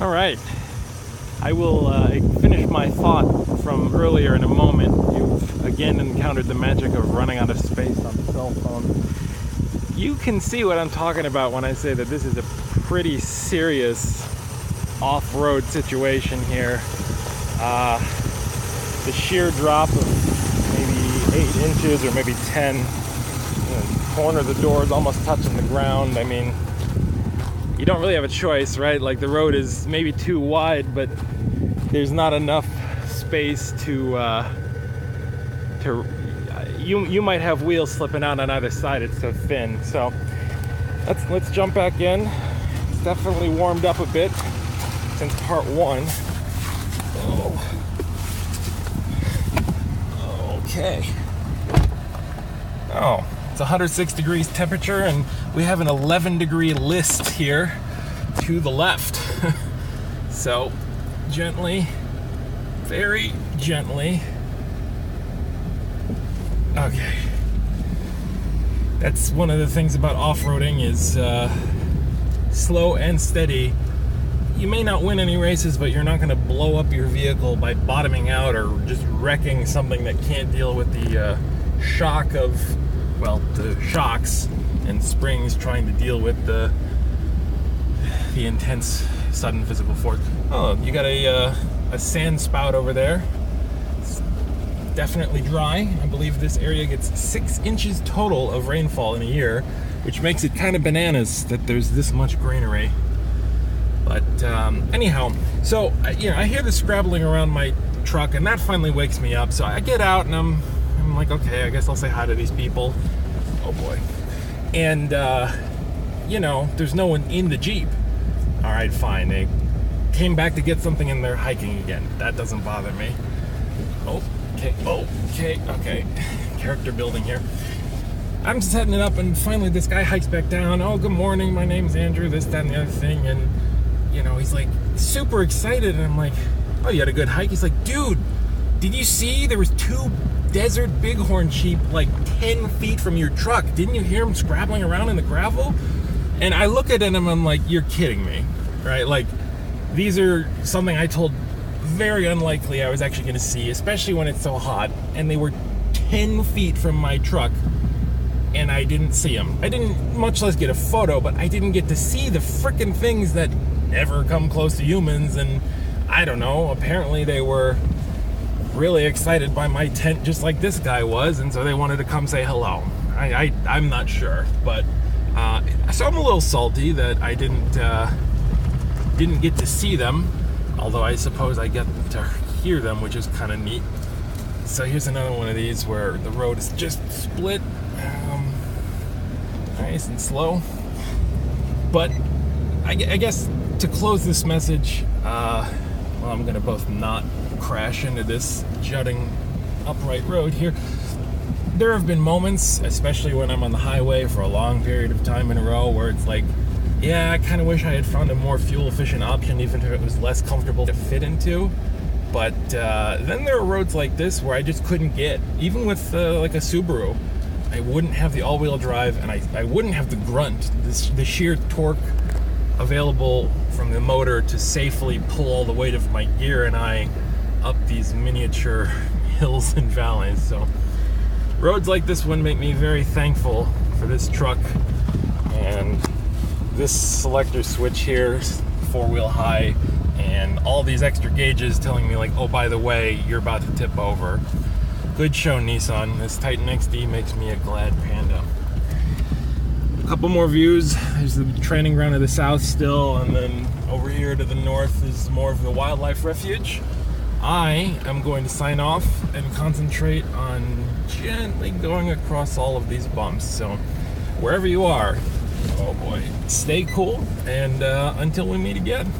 All right, I will finish my thought from earlier in a moment. You've again encountered the magic of running out of space on the cell phone. You can see what I'm talking about when I say that this is a pretty serious off-road situation here. The sheer drop of maybe 8 inches or maybe 10. The corner of the door is almost touching the ground. I mean, you don't really have a choice, right? Like, the road is maybe too wide, but there's not enough space to you might have wheels slipping out on either side. It's so thin. So let's jump back in. It's definitely warmed up a bit since part one. Okay. Oh, it's 106 degrees temperature, and we have an 11 degree list here to the left. So gently, very gently. Okay. That's one of the things about off-roading is slow and steady. You may not win any races, but you're not going to blow up your vehicle by bottoming out or just wrecking something that can't deal with the shock of, well, the shocks and springs trying to deal with the intense sudden physical force. Oh, you got a sand spout over there. It's definitely dry. I believe this area gets 6 inches total of rainfall in a year, which makes it kind of bananas that there's this much greenery. But anyhow, so I hear the scrabbling around my truck, and that finally wakes me up. So I get out, and I'm like, okay, I guess I'll say hi to these people. Oh boy. And there's no one in the Jeep. All right, fine. They came back to get something, and they're hiking again. That doesn't bother me. Okay. Character building here. I'm setting it up, and finally this guy hikes back down. Oh, good morning. My name's Andrew. This, that, and the other thing. And he's like super excited, and I'm like, oh, you had a good hike? He's like, dude, did you see there was 2 desert bighorn sheep like 10 feet from your truck? Didn't you hear them scrabbling around in the gravel? And I look at him and I'm like, you're kidding me, right? Like, these are something I told very unlikely I was actually going to see, especially when it's so hot, and they were 10 feet from my truck, and I didn't see them. I didn't much less get a photo, but I didn't get to see the frickin' things that never come close to humans. And I don't know, apparently they were really excited by my tent just like this guy was, and so they wanted to come say hello. I'm not sure, but so I'm a little salty that I didn't get to see them, although I suppose I get to hear them, which is kind of neat. So here's another one of these where the road is just split, nice and slow. But I guess to close this message, I'm going to both not crash into this jutting upright road here. There have been moments, especially when I'm on the highway for a long period of time in a row, where it's like, yeah, I kind of wish I had found a more fuel-efficient option, even if it was less comfortable to fit into. But then there are roads like this where I just couldn't get, even with like a Subaru. I wouldn't have the all-wheel drive, and I wouldn't have the grunt, the sheer torque available from the motor to safely pull all the weight of my gear and I up these miniature hills and valleys. So roads like this one make me very thankful for this truck, and this selector switch here, 4-wheel high, and all these extra gauges telling me like, oh, by the way, you're about to tip over. Good show, Nissan. This Titan XD makes me a glad panda. A couple more views. There's the training ground to the south still, and then over here to the north is more of the wildlife refuge. I am going to sign off and concentrate on gently going across all of these bumps. So wherever you are, oh boy, stay cool, and until we meet again.